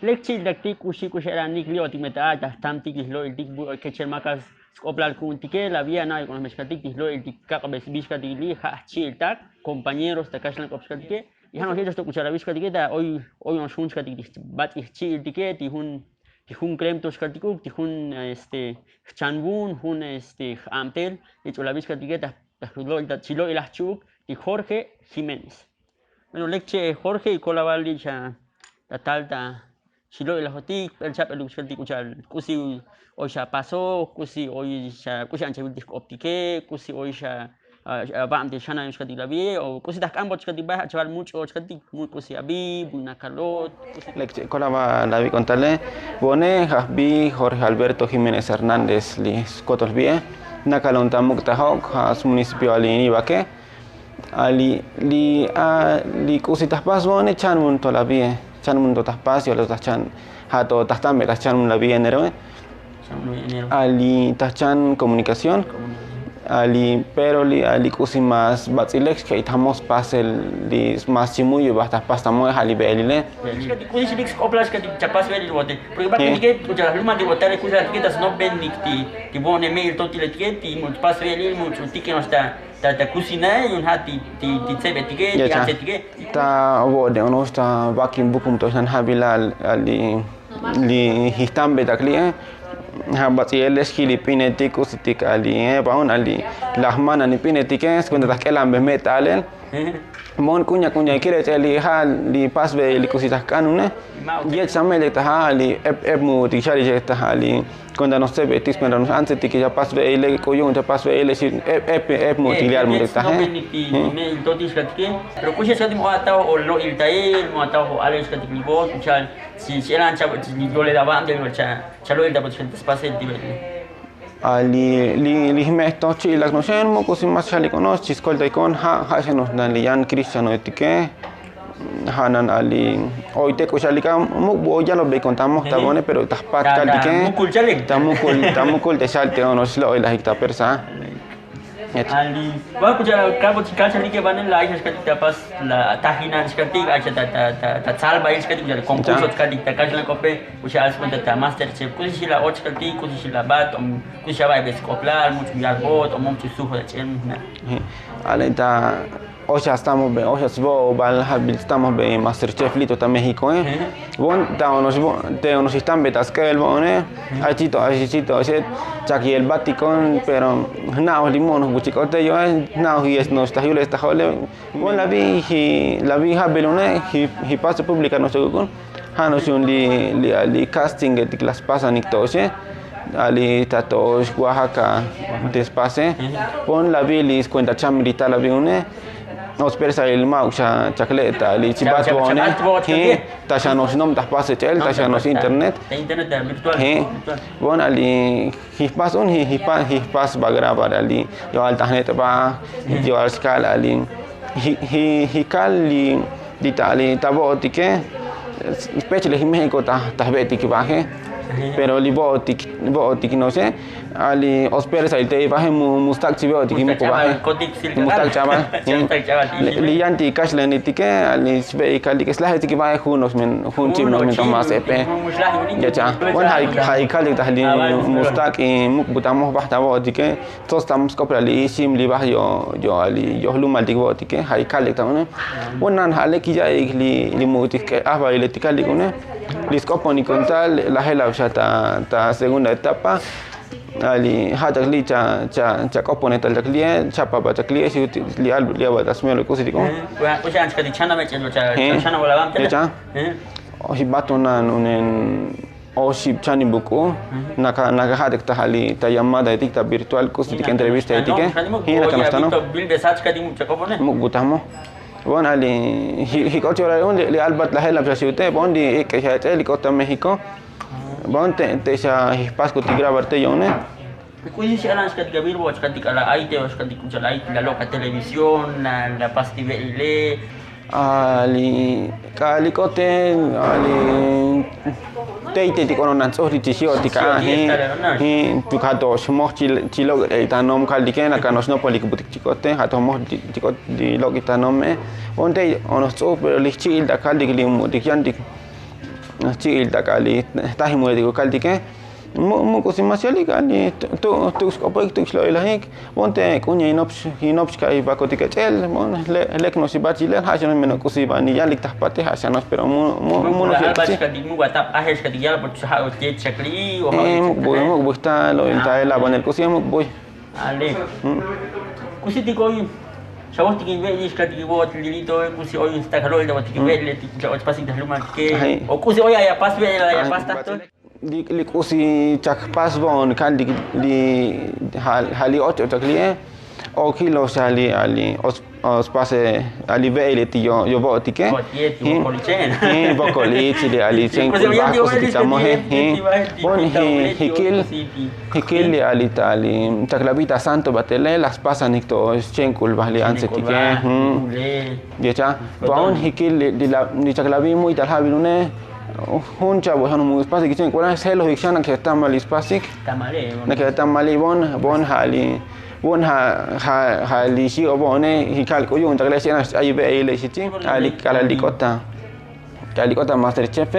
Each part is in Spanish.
Lexi lactic ushi kusharanik li otimeta tamtik lo el tic que chelmacas oplar kuntique la vía na con mexcatic lo el tic cabes biscatili ha chiltak compañeros takashlan kopskatique y han hecho kuchara biscatiqueta hoy nos hunskatic bat chiltique tihun krem toskatiku tihun chanbun hun amtel hecho la biscatiqueta lo el chilo el achuk y Jorge Jiménez. Bueno, Leche Jorge y Colavalli ya la talta Shilo el hotik el chap el uxel kuchal kusi hoy ya pasó kusi hoy ya kusi anche bil optike kusi hoy ya bam de shana uxel la vie o kusi tak ambot uxel ba chaval mucho uxel muy kusi abi buna calot Leche colaba la vi contale bone hasbi Jorge Alberto Jiménez Hernández li skotolbie nakalonta muktahok has municipio alini bake ali li kusi tahpas bone chan mun to la vie chan mundo taspacio los tachan hato tastambe tachan la vida enero ali tachan comunicación ali pero ali kusi más batilex que estamos pasel li más chimuyo basta pasta mo ali belile kusi six oplas que chapas ver el bote porque va que ya luma de botar que las etiquetas no ven ni ti bone mail tot la etiqueta y mucho pas ver el mucho tique no está ta cocina y un hati ti sebe tige ti anche tige ta bode ono sta vakin bukum to san habila li histambe ta klie ha bati eles filipinetik usitik ali baun ali lahmana ni pinetike sekunda ta kelambe metalen mon kunya kire li hal li pasbe li cositas canune yet samele ta hali mu ti chali je ta hali cuando no se ve tis pero antes ti que ya pasbe ele coyun te pasbe ele si mu ti liar mu ta no me el totis katke pero kuche sa mo ata o lo il tael mo ata o ales katke bot chal si eran chavo ni yo le daba de chalo el daba gente space el nivel li mesto chi la nosen mo così mas chali conos chi scolta icon ha se nos dan lian cristiano etike hanan ali hoy te kuchali kam mu ya lo ve contamos tabone pero tas pat kaltike tamukul te salte onos lo la hikta persa ali va kucha kabo chikal que van en la isla que pas la tahina skati acha ta salva is skati ya concurso skati ta kajla kope kucha asmenta ta master chef kucha la och skati kucha la bat kucha va beskoplar mucho ya bot o mucho sujo de chen alenta hoy ya estamos bien, hoy ya estamos bien Masterchef Lito ta México bon te unos están betas que el bone achito ese chaki el baticón pero nao limón buchicote yo nao y es no está yo está jole bon la vi habelone y paso pública no sé con hanos un li casting de las pasan y todo ali tatos Oaxaca despace bon la vi lis cuenta chamilita la vi une nos persa el maucha chacleta li chibat bone ta ya nos nom tas pase tel ta ya nos internet virtual bon ali hispas va grabar ali yo alta net ba yo al scala ali hikal li ditali tabotike especially en México ta beti que baje pero li botik no sé ali osperes ahí te baje mustak chibotik mu baje mustak chaval li yanti kashlen itike ali sbe kali que slahe tiki baje junos men chim no men tomas ep ya cha wan hay kali tahli mustak muk butamos bahta botike todos estamos coprali sim li baje yo ali yo lumal dik botike hay kali tamane wonan hale ki ya li mutik aba ile tikali kune Liscoponi con tal la hela ta segunda etapa ali hata li cha kopone tal klie chapa ba klie si li ba tasmelo così con kucha anche di chana me chana wala bam cha o hibatona unen o ship chani buku naka hata ta hali ta llamada etica virtual così che entrevista etica hina kana stano bil besach ka di mucha kopone mu butamo bon ali hikochora li albat la hela prasiute bon di que ya te helicóptero México bon te ya hispasco ti grabarte yone kuisi si alan skat gabir watch kat kala ai te watch kat kuchala ai la loca televisión la pastivele ali kalikote ali te kononan sohri tisio tika tu kato smo chilo itanom kaldikena kanos no polik butik chikote hato mo chikot di log itanom onte onos so pero lichil da kaldik lim dikiandik chiil tak ali tahi muedigo kaltike mu kusimasiali kali tu skopoik tu xlo ilahik ponte kunya inops kai bakotika chel mon lek no sibachile hasan men kusibani yalik tahpate hasanos pero mu no alba ka dimu watap ahes ka dial por sa o jet chakli o mu busta lo enta la banel kusimu boy ale kusiti koy Sabos tikin velis ka tikin bot lilito kusi oy sta kalol da tikin velis tikin ot pasing dahluma ke o kusi oy aya pas ve aya pas tato li kusi chak pas bon kan di hali ot taklie o kilo sali ali os pase ali vele ti yo botike bokolici de ali chen bako si tamo bon hikil ali tali taklabita santo batele las pasan ikto chenkul bahli anse tike yecha bon hikil di taklabi muy talhabilune hun chavo hanu mu spasi kichen kora selo hikshana ke tamali spasik tamale na ke tamali bon hali bon hali si obone hikal ko yung tagle sina aybe ele siti ali kala likota master chef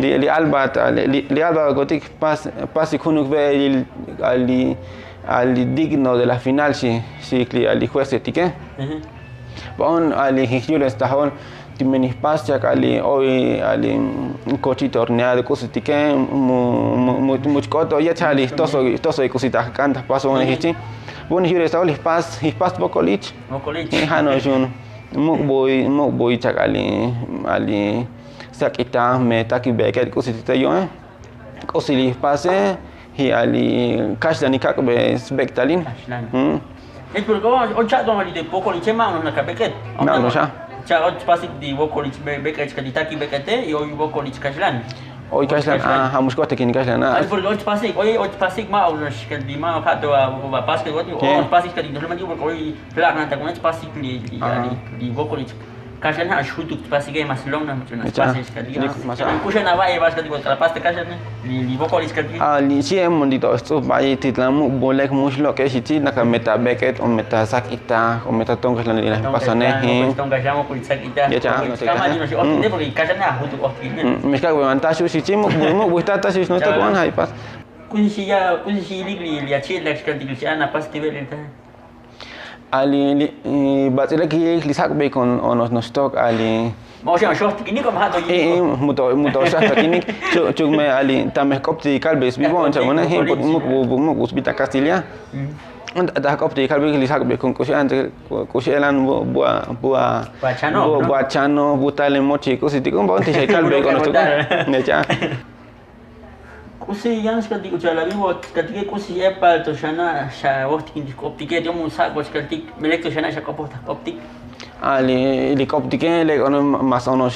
di alba gotik pas kunuk ve ali digno de la final si ali juez tike bon ali hikjule stahon menis pasca kali hoy ali cochi torneado kusitike muchkoto ya chali toso kusita kanta paso una hichi bun hire sta oli pas bokolich hano jun mukboy chakali ali sakita meta ki beket kusitita yo kusili pase hi ali kashlani kakbe spektalin por o chat do ali de bokolich ma na kabeket no ja Cha ot pasik di Vokolic Bekec kaditaki bekete yo Vokolic Kaslan. Oi Kaslan hamus kota kini Kaslan. Al por ot pasik ma ulos di ma kato pas ke ot pasik kadi dulu mandi oi plak na takunet pasik di Vokolic Kaslan ha shutuk pasik mas long na mutuna pasik kadi. Kusha na vai vas kadi kala pas Kaslan di Vokolic kadi. Li si mondi to sto bai titlamu bolek muslo ke si na ka meta beket o meta sakita o meta tong Kaslan ila pasane tong Kaslan ko sakita. Ya cha kama di no si ot porque Kaslan na hutuk ot kini. Miska ko antashu si chimu busta tasis no to kon hai pas. Kunsi ligli ya chilak kadi ana pas tivelita. Ali batile ki lisak be kon onos no stock ali mau siya short kini ko mahato muto sa kini chuk me ali tames kopti kalbes bibo on chamona he mu hospital Castilla da kopti kalbe lisak be kon kusilan bua chano butale mochi kusiti kon bonte sai kalbe kon to necha kusi yang sekali ucala vivo ketika kusi epal to shana sha waktu ini optik dia mau sak bos ketik melek to shana sha optik ali optik le ono mas ono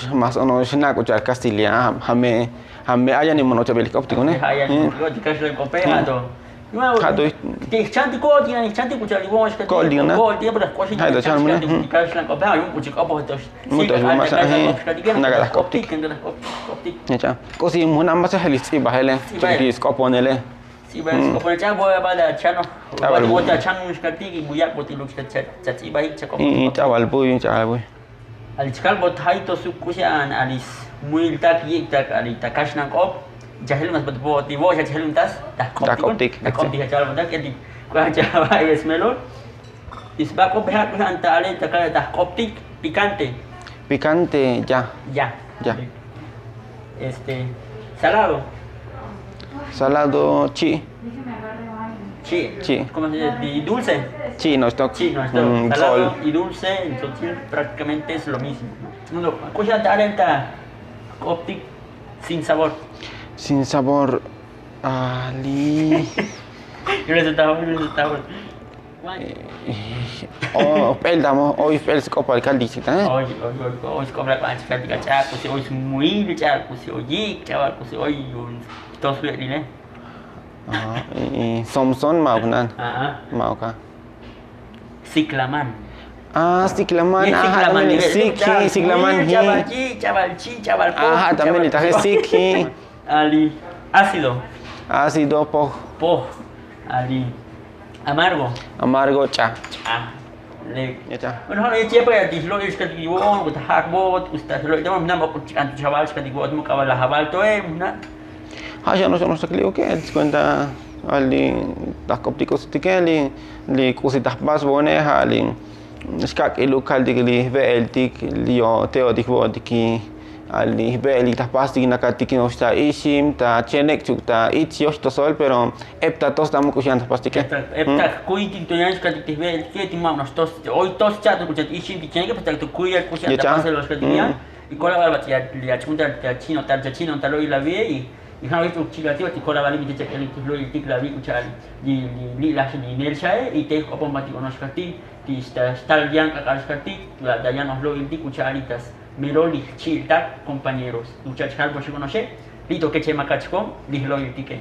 shana ko char Castilla hame aya ni mono chabel optik ne aya ni ko dikas le kopea to Kado chanti ko dia chanti ko chali wong ko dia na ko dia pada ko si hai da chan mo ne dikas le kopea yung ko chik opo to muto masa naga optik ya cha ko si mo na masa halis si bahele chiki skoponele si ba skopone cha boya bala chano bo ta chanu skati buyak boti luk chachi bai chako chawal boy al chikal bot hai to su kusian alis muil tak yik tak ali takash nang op jahil mas betul di bawah jahil tas dah koptik jahil betul jadi kau jawab es melon isbak kau pihak kau antara takkan dah koptik picante ya salado chi ¿cómo se dice? ¿Y dulce? No stock salado y dulce entonces prácticamente es lo mismo kau antara koptik sin sabor ali yo les tahu pel damo hoy pel skopal kaldi sita hoy skopal kaldi kaca kusi hoy muy bicara kusi hoy cawal kusi hoy to sulit ni Somson mau kan mau ka Siklaman Siklaman Siklaman cabal también está siki ali ácido po ali amargo cha Le. Bueno, no hay siempre a dislo es que digo, que te hackbot, que está lo tenemos nada más que antes chavales que digo, no acaba la jabal to na. Ya no sé qué es cuenta ali las ópticos tikeli li cositas más buenas ali skak el local de li ve el tik li yo teo digo tiki ali ve el tas pasti na katiki no está isim ta chenek chukta itzios to sol pero epta tos damos kusian tas pasti ke epta kuiti to yan skak te ve el que ti mam nos tos hoy tos chat kuchat isim ti chenek pasta to kuya kusian tas pasti los que tienen y con la barbatia li achunta chino tarja chino talo y la vie y han visto chilativo ti con la vali mi check el lo el tik la vi kuchal li la ni nel chae y te opon mati con los kati ti está bien acá skati la dayan nos lo el tik kuchalitas Meroli, chiltak, compañeros. Muchachos, algo se conoce. Lito que che macachcom, dije lo el ticket.